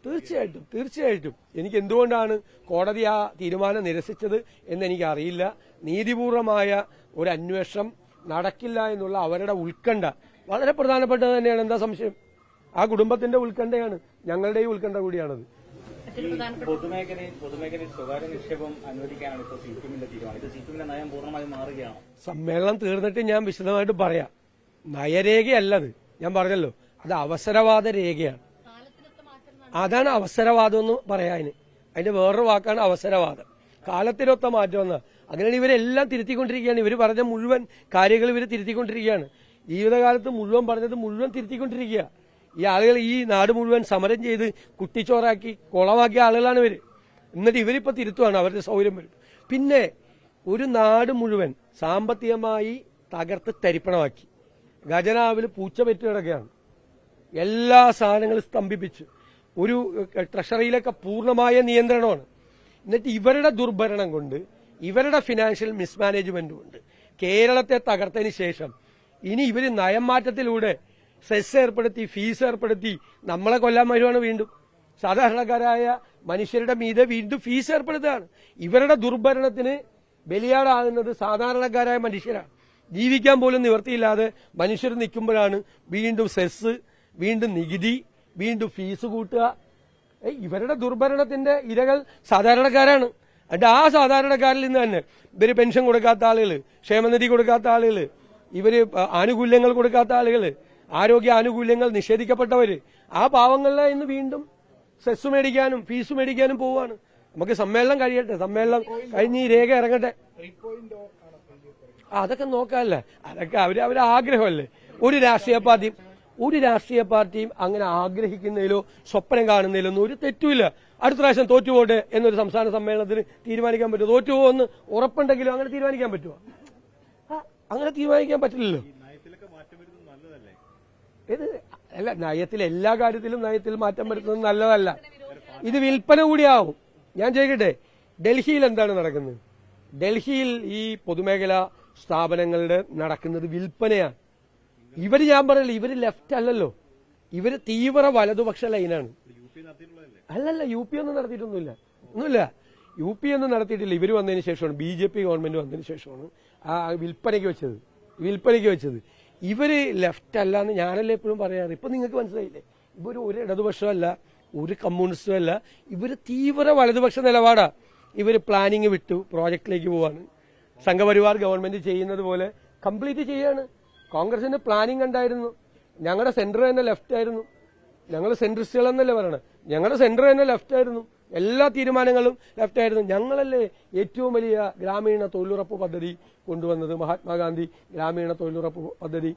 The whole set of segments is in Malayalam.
തീർച്ചയായിട്ടും എനിക്ക് എന്തുകൊണ്ടാണ് കോടതി ആ തീരുമാനം നിരസിച്ചത് എന്നെനിക്ക് അറിയില്ല. നീതിപൂർവമായ ഒരു അന്വേഷണം നടക്കില്ല എന്നുള്ള അവരുടെ ഉത്കണ്ഠ വളരെ പ്രധാനപ്പെട്ടത് തന്നെയാണ്. എന്താ സംശയം? ആ കുടുംബത്തിന്റെ ഉത്കണ്ഠയാണ്, ഞങ്ങളുടെയും ഉത്കണ്ഠ കൂടിയാണത്. പൊതുമേഖലയിൽ സ്വകാര്യ നിക്ഷേപം അനുവദിക്കാനാണ് ഇപ്പോൾ സിപിഎമ്മിന്റെ തീരുമാനം. ഇത് സിപിഎമ്മിന്റെ നയം പൂർണ്ണമായും മാറുകയാണ്. സമ്മേളനം തീർന്നിട്ട് ഞാൻ വിശദമായിട്ട് പറയാം. നയരേഖയല്ലത്, ഞാൻ പറഞ്ഞല്ലോ, അത് അവസരവാദ രേഖയാണ്. അതാണ് അവസരവാദം എന്ന് പറയാന്. അതിന്റെ വേറൊരു വാക്കാണ് അവസരവാദം. കാലത്തിനൊത്ത മാറ്റം എന്ന അങ്ങനെയാണ് ഇവരെല്ലാം തിരുത്തിക്കൊണ്ടിരിക്കുകയാണ്. ഇവർ പറഞ്ഞ മുഴുവൻ കാര്യങ്ങൾ ഇവർ തിരുത്തിക്കൊണ്ടിരിക്കുകയാണ്. ജീവിതകാലത്ത് മുഴുവൻ പറഞ്ഞത് മുഴുവൻ തിരുത്തിക്കൊണ്ടിരിക്കുക. ഈ ആളുകൾ ഈ നാട് മുഴുവൻ സമരം ചെയ്ത് കുട്ടിച്ചോറാക്കി കുളമാക്കിയ ആളുകളാണ് ഇവര്. എന്നിട്ട് ഇവരിപ്പോ തിരുത്തുവാണ്, അവരുടെ സൗകര്യം വരും. പിന്നെ ഒരു നാട് മുഴുവൻ സാമ്പത്തികമായി തകർത്ത് തരിപ്പണമാക്കി. ഖജനാവിൽ പൂച്ച പെറ്റ് കിടക്കുകയാണ്. എല്ലാ സാധനങ്ങളും സ്തംഭിപ്പിച്ച് ഒരു ട്രഷറിയിലൊക്കെ പൂർണ്ണമായ നിയന്ത്രണമാണ്. എന്നിട്ട് ഇവരുടെ ദുർഭരണം കൊണ്ട്, ഇവരുടെ ഫിനാൻഷ്യൽ മിസ്മാനേജ്മെന്റ് കൊണ്ട് കേരളത്തെ തകർത്തതിന് ശേഷം ഇനി ഇവര് നയം മാറ്റത്തിലൂടെ സെസ് ഏർപ്പെടുത്തി, ഫീസ് ഏർപ്പെടുത്തി നമ്മളെ കൊല്ലാൻ വരുവാണ്. വീണ്ടും സാധാരണക്കാരായ മനുഷ്യരുടെ മീതെ വീണ്ടും ഫീസ് ഏർപ്പെടുത്തുകയാണ്. ഇവരുടെ ദുർഭരണത്തിന് ബലിയാടാകുന്നത് സാധാരണക്കാരായ മനുഷ്യരാണ്. ജീവിക്കാൻ പോലും നിവൃത്തിയില്ലാതെ മനുഷ്യർ നിൽക്കുമ്പോഴാണ് വീണ്ടും സെസ്, വീണ്ടും നികുതി, വീണ്ടും ഫീസ് കൂട്ടുക. ഇവരുടെ ദുർഭരണത്തിന്റെ ഇരകൾ സാധാരണക്കാരാണ്. എന്നിട്ട് ആ സാധാരണക്കാരിൽ നിന്ന് തന്നെ ഇവര് പെൻഷൻ കൊടുക്കാത്ത ആളുകൾ, ക്ഷേമനിധി കൊടുക്കാത്ത ആളുകൾ, ഇവര് ആനുകൂല്യങ്ങൾ കൊടുക്കാത്ത ആളുകൾ, ആരോഗ്യ ആനുകൂല്യങ്ങൾ നിഷേധിക്കപ്പെട്ടവര്, ആ പാവങ്ങളിലെ ഇന്ന് വീണ്ടും സെസ് മേടിക്കാനും ഫീസ് മേടിക്കാനും പോവുകയാണ്. നമുക്ക് സമ്മേളനം കഴിയട്ടെ, സമ്മേളനം കഴിഞ്ഞ് ഈ രേഖ ഇറങ്ങട്ടെ. അതൊക്കെ നോക്കാമല്ലേ, അതൊക്കെ അവരെ ആഗ്രഹമല്ലേ. ഒരു രാഷ്ട്രീയ പാർട്ടിയും അങ്ങനെ ആഗ്രഹിക്കുന്നതിലോ സ്വപ്നം കാണുന്നതിലോ ഒന്നും ഒരു തെറ്റുമില്ല. അടുത്ത പ്രാവശ്യം തോറ്റുപോട്ടെ എന്നൊരു സംസ്ഥാന സമ്മേളനത്തിന് തീരുമാനിക്കാൻ പറ്റുമോ? തോറ്റുപോകുമെന്ന് ഉറപ്പുണ്ടെങ്കിലും അങ്ങനെ തീരുമാനിക്കാൻ പറ്റുമോ? അങ്ങനെ തീരുമാനിക്കാൻ പറ്റില്ലല്ലോ. ഇത് അല്ല, നയത്തിൽ എല്ലാ കാര്യത്തിലും നയത്തിൽ മാറ്റം വരുത്തുന്നത് നല്ലതല്ല. ഇത് വിൽപ്പന കൂടിയാവും. ഞാൻ ചോദിക്കട്ടെ, ഡൽഹിയിൽ എന്താണ് നടക്കുന്നത്? ഡൽഹിയിൽ ഈ പൊതുമേഖലാ സ്ഥാപനങ്ങളുടെ നടക്കുന്നത് വിൽപ്പനയാണ്. ഞാൻ പറയല്ല, ഇവര് ലെഫ്റ്റ് അല്ലല്ലോ, ഇവര് തീവ്ര വലതുപക്ഷ ലൈനാണ്. അല്ലല്ല, യു പി ഒന്നും നടത്തിയിട്ടൊന്നുമില്ല. യു പി ഒന്നും നടത്തിയിട്ടില്ല. ഇവര് വന്നതിന് ശേഷമാണ്, BJP ഗവൺമെന്റ് വന്നതിന് ശേഷമാണ് ആ വിൽപ്പനയ്ക്ക് വെച്ചത്. ഇവര് ലെഫ്റ്റ് അല്ല എന്ന് ഞാനല്ലേ എപ്പോഴും പറയാറ്. ഇപ്പൊ നിങ്ങൾക്ക് മനസ്സിലായില്ലേ, ഇവര് ഒരു ഇടതുപക്ഷമല്ല, ഒരു കമ്മ്യൂണിസ്റ്റും അല്ല, ഇവര് തീവ്ര വലതുപക്ഷ നിലപാടാ. ഇവര് പ്ലാനിങ് വിട്ടു പ്രോജക്റ്റിലേക്ക് പോവാണ്. സംഘപരിവാർ ഗവൺമെന്റ് ചെയ്യുന്നത് പോലെ കംപ്ലീറ്റ് ചെയ്യാണ്. കോൺഗ്രസിന് പ്ലാനിങ് ഉണ്ടായിരുന്നു. ഞങ്ങളുടെ സെന്റർ തന്നെ ലെഫ്റ്റ് ആയിരുന്നു. ഞങ്ങൾ സെൻട്രിസ്റ്റുകൾ എന്നല്ലേ പറയണത്. ഞങ്ങളുടെ സെന്റർ തന്നെ ലെഫ്റ്റ് ആയിരുന്നു. എല്ലാ തീരുമാനങ്ങളും ലെഫ്റ്റ് ആയിരുന്നു. ഞങ്ങളല്ലേ ഏറ്റവും വലിയ ഗ്രാമീണ തൊഴിലുറപ്പ് പദ്ധതി കൊണ്ടുവന്നത്, മഹാത്മാഗാന്ധി ഗ്രാമീണ തൊഴിലുറപ്പ് പദ്ധതി,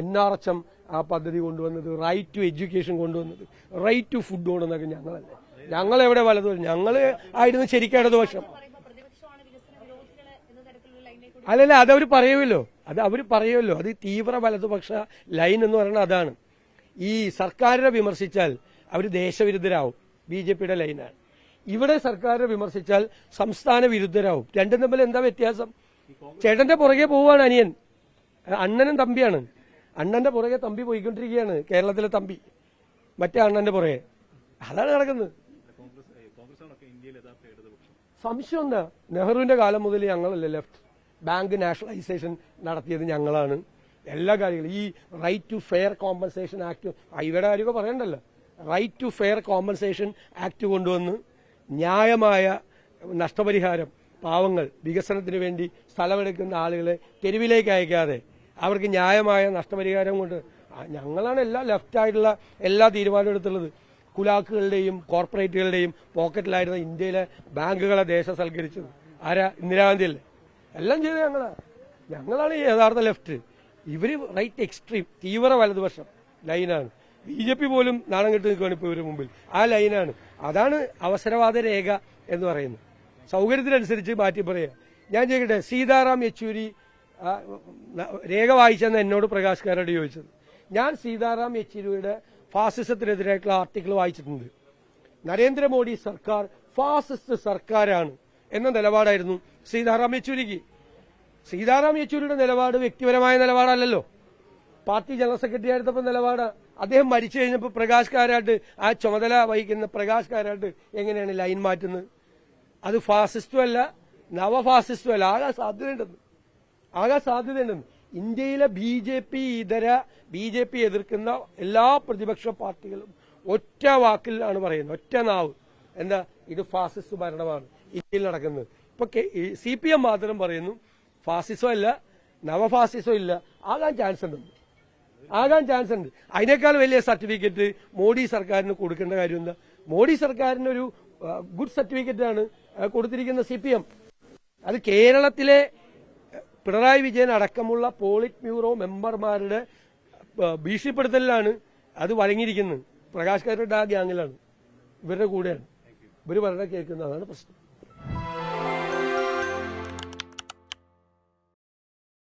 NRHM ആ പദ്ധതി കൊണ്ടുവന്നത്, റൈറ്റ് ടു എഡ്യൂക്കേഷൻ കൊണ്ടുവന്നത്, റൈറ്റ് ടു ഫുഡ് കൊണ്ടുവന്നതൊക്കെ ഞങ്ങളല്ലേ. ഞങ്ങളെവിടെ വലതു? ഞങ്ങള് ആയിരുന്നു ശരിക്കും ഇടതുപക്ഷം. അല്ലല്ല, അതവർ പറയുമല്ലോ, അത് തീവ്ര വലതുപക്ഷ ലൈൻ എന്ന് പറയുന്നത് അതാണ്. ഈ സർക്കാരിനെ വിമർശിച്ചാൽ അവർ ദേശവിരുദ്ധരാവും, BJPയുടെ ലൈനാണ്. ഇവിടെ സർക്കാരിനെ വിമർശിച്ചാൽ സംസ്ഥാന വിരുദ്ധരാവും. രണ്ടും തമ്മിൽ എന്താ വ്യത്യാസം? ചേട്ടന്റെ പുറകെ പോവുകയാണ് അനിയൻ, അണ്ണനും തമ്പിയാണ്. അണ്ണന്റെ പുറകെ തമ്പി പോയിക്കൊണ്ടിരിക്കുകയാണ്, കേരളത്തിലെ തമ്പി മറ്റേ അണ്ണന്റെ പുറകെ. അതാണ് നടക്കുന്നത്. സംശയം എന്താ? നെഹ്റുവിന്റെ കാലം മുതൽ ഞങ്ങളല്ലേ ലെഫ്റ്റ്. ബാങ്ക് നാഷണലൈസേഷൻ നടത്തിയത് ഞങ്ങളാണ്. എല്ലാ കാര്യങ്ങളും ഈ right to fair compensation act, ഇവിടെ കാര്യമൊക്കെ പറയണ്ടല്ലോ. Right to fair compensation act കൊണ്ടുവന്ന് ന്യായമായ നഷ്ടപരിഹാരം, പാവങ്ങൾ വികസനത്തിന് വേണ്ടി സ്ഥലമെടുക്കുന്ന ആളുകളെ തെരുവിലേക്ക് അയക്കാതെ അവർക്ക് ന്യായമായ നഷ്ടപരിഹാരം കൊണ്ട് ഞങ്ങളാണ് എല്ലാ ലെഫ്റ്റായിട്ടുള്ള എല്ലാ തീരുമാനവും എടുത്തുള്ളത്. കുലാക്കുകളുടെയും കോർപ്പറേറ്റുകളുടെയും പോക്കറ്റിലായിരുന്ന ഇന്ത്യയിലെ ബാങ്കുകളെ ദേശസൽക്കരിച്ചത് ആരാ? ഇന്ദിരാഗാന്ധിയല്ലേ. എല്ലാം ചെയ്തത് ഞങ്ങളാണ് ഈ യഥാർത്ഥ ലെഫ്റ്റ്. ഇവര് റൈറ്റ് എക്സ്ട്രീം തീവ്ര വലതുപക്ഷം ലൈനാണ്. BJP പോലും നാണം കെട്ട് നിൽക്കുകയാണ് ഇപ്പോൾ ഇവരുടെ മുമ്പിൽ. ആ ലൈനാണ്. അതാണ് അവസരവാദ രേഖ എന്ന് പറയുന്നത്. സൗകര്യത്തിനനുസരിച്ച് മാറ്റി പറയുക. ഞാൻ ചോദിക്കട്ടെ, സീതാറാം യെച്ചൂരി രേഖ വായിച്ചെന്ന് എന്നോട് പ്രകാശ് കാരാട് ചോദിച്ചത്. ഞാൻ സീതാറാം യെച്ചൂരിയുടെ ഫാസിസത്തിനെതിരായിട്ടുള്ള ആർട്ടിക്കിൾ വായിച്ചിട്ടുണ്ട്. നരേന്ദ്രമോദി സർക്കാർ ഫാസിസ്റ്റ് സർക്കാരാണ് എന്ന നിലപാടായിരുന്നു സീതാറാം യെച്ചൂരിക്ക്. സീതാറാം യെച്ചൂരിയുടെ നിലപാട് വ്യക്തിപരമായ നിലപാടല്ലല്ലോ, പാർട്ടി ജനറൽ സെക്രട്ടറി ആയിരുന്നപ്പോൾ നിലപാട്. അദ്ദേഹം മരിച്ചു കഴിഞ്ഞപ്പോൾ പ്രകാശ് കാരാട്ട് ആ ചുമതല വഹിക്കുന്ന പ്രകാശ് കാരാട്ട് എങ്ങനെയാണ് ലൈൻ മാറ്റുന്നത്? അത് ഫാസിസ്റ്റും അല്ല നവഫാസിസ്റ്റും അല്ല, ആകാൻ സാധ്യതയുണ്ടെന്ന്. ഇന്ത്യയിലെ ബി ജെ പി എതിർക്കുന്ന എല്ലാ പ്രതിപക്ഷ പാർട്ടികളും ഒറ്റ വാക്കിലാണ് പറയുന്നത്, ഒറ്റ നാവ്, എന്താ ഇത് ഫാസിസ്റ്റ് ഭരണമാണ് ഇന്ത്യയിൽ നടക്കുന്നത്. ഇപ്പൊ CPM മാത്രം പറയുന്നു ഫാസിസം അല്ല നവഫാസിസം ഇല്ല, ആകാൻ ചാൻസ് ഉണ്ട്. അതിനേക്കാൾ വലിയ സർട്ടിഫിക്കറ്റ് മോഡി സർക്കാരിന് കൊടുക്കേണ്ട കാര്യം എന്താ? മോഡി സർക്കാരിന് ഒരു ഗുഡ് സർട്ടിഫിക്കറ്റാണ് കൊടുത്തിരിക്കുന്ന CPM. അത് കേരളത്തിലെ പിണറായി വിജയൻ അടക്കമുള്ള പോളിറ്റ് ബ്യൂറോ മെമ്പർമാരുടെ ഭീഷണിപ്പെടുത്തലിലാണ് അത് വഴങ്ങിയിരിക്കുന്നത്. പ്രകാശ് കാരാട്ട് ആ ഗ്യാങ്ങിലാണ്, ഇവരുടെ കൂടെയാണ്, ഇവർ പറഞ്ഞ കേൾക്കുന്നതാണ് പ്രശ്നം.